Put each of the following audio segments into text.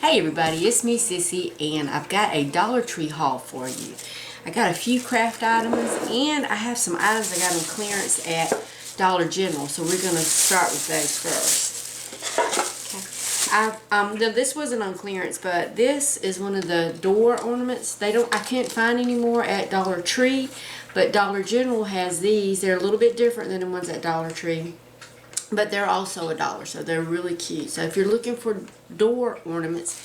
Hey everybody, it's me Sissy, and I've got a Dollar Tree haul for you. I got a few craft items, and I have some items I got on clearance at Dollar General, so we're going to start with those first. Okay. This wasn't on clearance, but this is one of the door ornaments. I can't find anymore at Dollar Tree, but Dollar General has these. They're a little bit different than the ones at Dollar Tree, but they're also $1, so they're really cute. So if you're looking for door ornaments,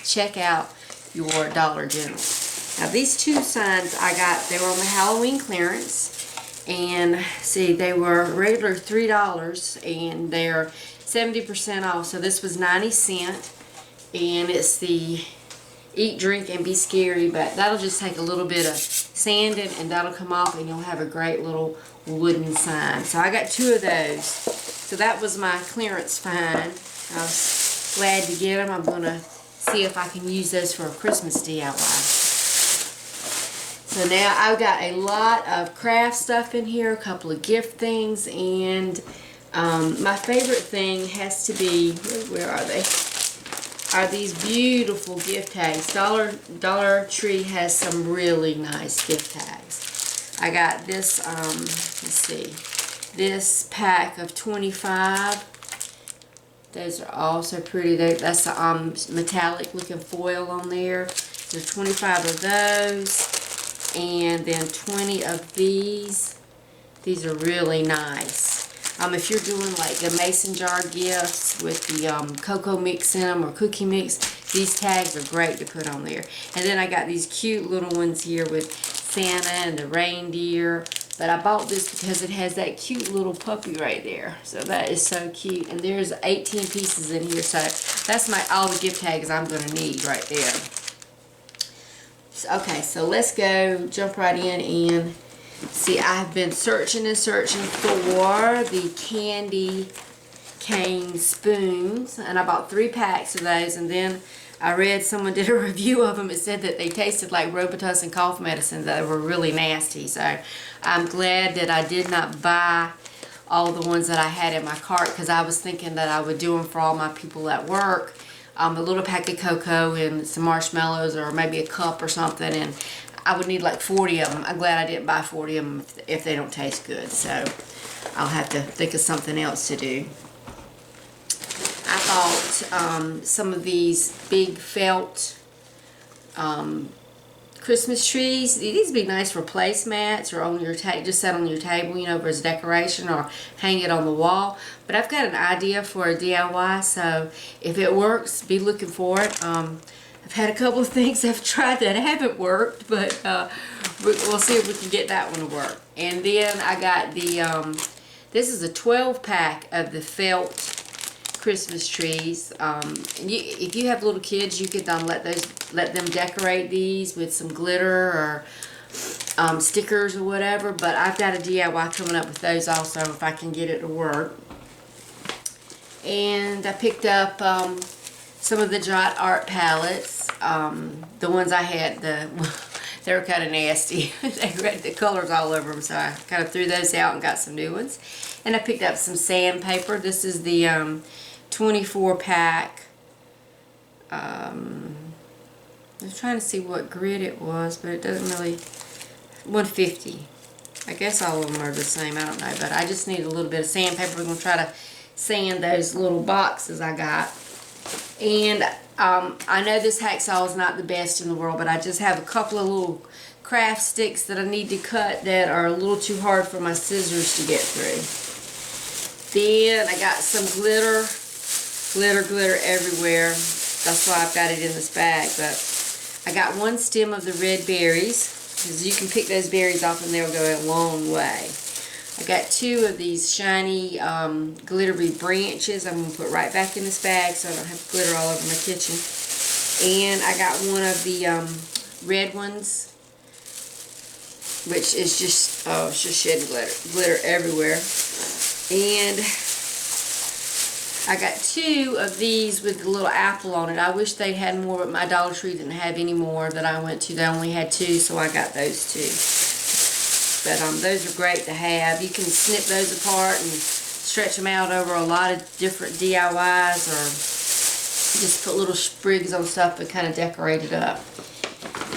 check out your Dollar General. Now these two signs I got, they were on the Halloween clearance, and see, they were regular $3 and they're 70% off. So this was 90 cents, and it's the Eat, Drink, and Be Scary, but that'll just take a little bit of sanding and that'll come off and you'll have a great little wooden sign. So I got two of those. So that was my clearance find. I was glad to get them. I'm going to see if I can use those for a Christmas DIY. So now I've got a lot of craft stuff in here, a couple of gift things, and my favorite thing has to be, where are they? Are these beautiful gift tags. Dollar Tree has some really nice gift tags. I got this, let's see, this pack of 25. Those are all so pretty. That's the metallic looking foil on there. There's 25 of those, and then 20 of these. These are really nice. If you're doing like the mason jar gifts with the cocoa mix in them or cookie mix, these tags are great to put on there. And then I got these cute little ones here with Santa and the reindeer. But I bought this because it has that cute little puppy right there. So that is so cute. And there's 18 pieces in here. So that's all the gift tags I'm going to need right there. So, okay, so let's go, jump right in and see. I've been searching and searching for the candy cane spoons. And I bought 3 packs of those. And then I read someone did a review of them. It said that they tasted like Robitussin cough medicine. They were really nasty. So I'm glad that I did not buy all the ones that I had in my cart, because I was thinking that I would do them for all my people at work. A little pack of cocoa and some marshmallows, or maybe a cup or something, and I would need like 40 of them. I'm glad I didn't buy 40 of them if they don't taste good. So I'll have to think of something else to do. I bought some of these big felt Christmas trees. These would be nice for placemats or on your just set on your table, you know, as decoration, or hang it on the wall. But I've got an idea for a DIY, so if it works, be looking for it. I've had a couple of things I've tried that haven't worked, but we'll see if we can get that one to work. And then I got the, this is a 12 pack of the felt Christmas trees. If you have little kids, you could let them decorate these with some glitter or stickers or whatever. But I've got a DIY coming up with those also, if I can get it to work. And I picked up some of the Draught Art Pallets. The ones I had, they were kind of nasty. They had the colors all over them, so I kind of threw those out and got some new ones. And I picked up some sandpaper. This is the 24 pack. I was trying to see what grit it was, but it doesn't really. 150. I guess all of them are the same. I don't know, but I just need a little bit of sandpaper. We're going to try to sand those little boxes I got. And I know this hacksaw is not the best in the world, but I just have a couple of little craft sticks that I need to cut that are a little too hard for my scissors to get through. Then I got some glitter everywhere. That's why I've got it in this bag. But I got 1 stem of the red berries, because you can pick those berries off and they'll go a long way. I got 2 of these shiny glittery branches I'm going to put right back in this bag so I don't have glitter all over my kitchen. And I got 1 of the red ones, which is just, oh, it's just shedding glitter everywhere. And I got 2 of these with the little apple on it. I wish they had more, but my Dollar Tree didn't have any more that I went to. They only had 2, so I got those 2. But those are great to have. You can snip those apart and stretch them out over a lot of different DIYs, or Just put little sprigs on stuff and kind of decorate it up.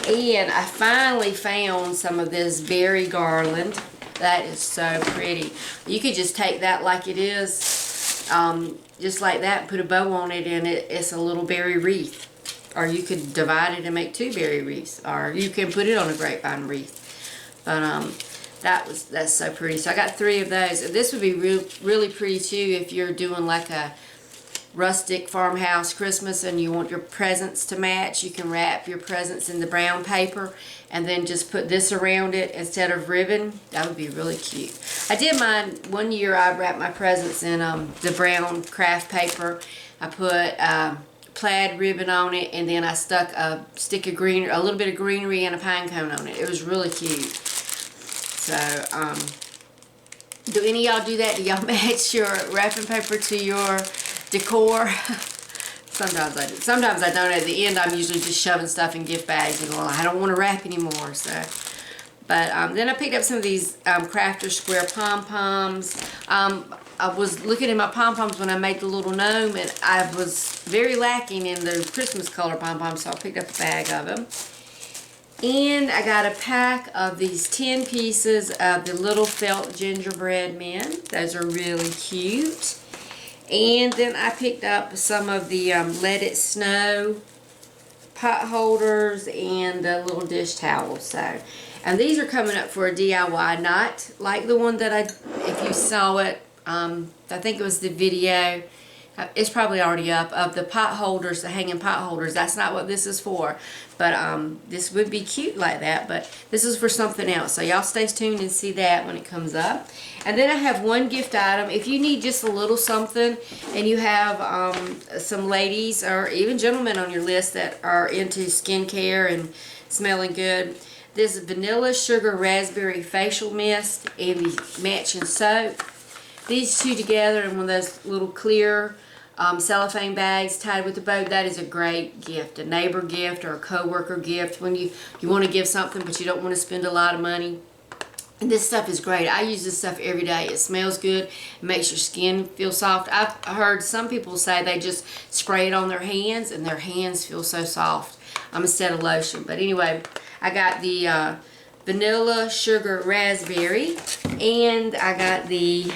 And I finally found some of this berry garland. That is so pretty. You could just take that like it is, just like that, and put a bow on it, and it's a little berry wreath. Or you could divide it and make 2 berry wreaths, or you can put it on a grapevine wreath. But that's so pretty. So I got 3 of those. This would be really pretty too if you're doing like a rustic farmhouse Christmas and you want your presents to match. You can wrap your presents in the brown paper and then just put this around it instead of ribbon. That would be really cute. I did mine one year. I wrapped my presents in the brown craft paper. I put plaid ribbon on it, and then I stuck a little bit of greenery and a pine cone on it. It was really cute. So do any of y'all do that? Do y'all match your wrapping paper to your decor? Sometimes I do. Sometimes I don't. At the end, I'm usually just shoving stuff in gift bags and going, I don't want to wrap anymore. So, but then I picked up some of these Crafter Square Pom-Poms. I was looking at my pom-poms when I made the little gnome, and I was very lacking in the Christmas color pom-poms, so I picked up a bag of them. And I got a pack of these 10 pieces of the little felt gingerbread men. Those are really cute. And then I picked up some of the Let It Snow pot holders and the little dish towels. So, and these are coming up for a DIY, not like the one that if you saw it, I think it was the video, it's probably already up, of the pot holders, the hanging pot holders. That's not what this is for, but this would be cute like that, but this is for something else. So y'all stay tuned and see that when it comes up. And then I have one gift item. If you need just a little something and you have some ladies or even gentlemen on your list that are into skincare and smelling good, this vanilla sugar raspberry facial mist and the matching soap. These 2 together in one of those little clear cellophane bags tied with a bow, that is a great gift. A neighbor gift or a co-worker gift when you want to give something but you don't want to spend a lot of money. And this stuff is great. I use this stuff every day. It smells good. It makes your skin feel soft. I've heard some people say they just spray it on their hands and their hands feel so soft instead of lotion. But anyway, I got the vanilla sugar raspberry, and I got the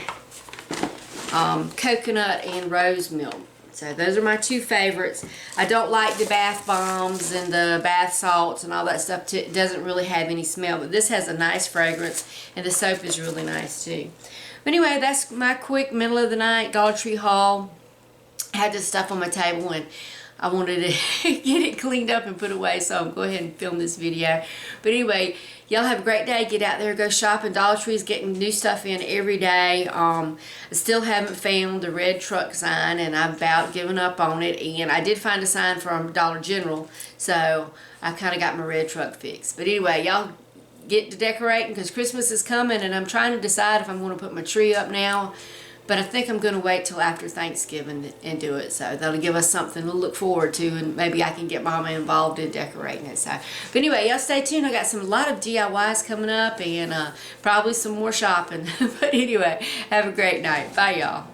coconut and rose milk. So those are my 2 favorites. I don't like the bath bombs and the bath salts and all that stuff. It doesn't really have any smell, but this has a nice fragrance, and the soap is really nice too. But anyway, that's my quick middle of the night Dollar Tree haul. I had this stuff on my table and I wanted to get it cleaned up and put away, so I'm going to go ahead and film this video. But anyway, y'all have a great day. Get out there, go shopping. Dollar Tree's getting new stuff in every day. I still haven't found the red truck sign, and I've about given up on it. And I did find a sign from Dollar General, so I kind of got my red truck fixed. But anyway, y'all get to decorating because Christmas is coming, and I'm trying to decide if I'm going to put my tree up now. But I think I'm going to wait till after Thanksgiving and do it. So that'll give us something to look forward to, and maybe I can get Mama involved in decorating it. So, but anyway, y'all stay tuned. I got a lot of DIYs coming up, and probably some more shopping. But anyway, have a great night. Bye, y'all.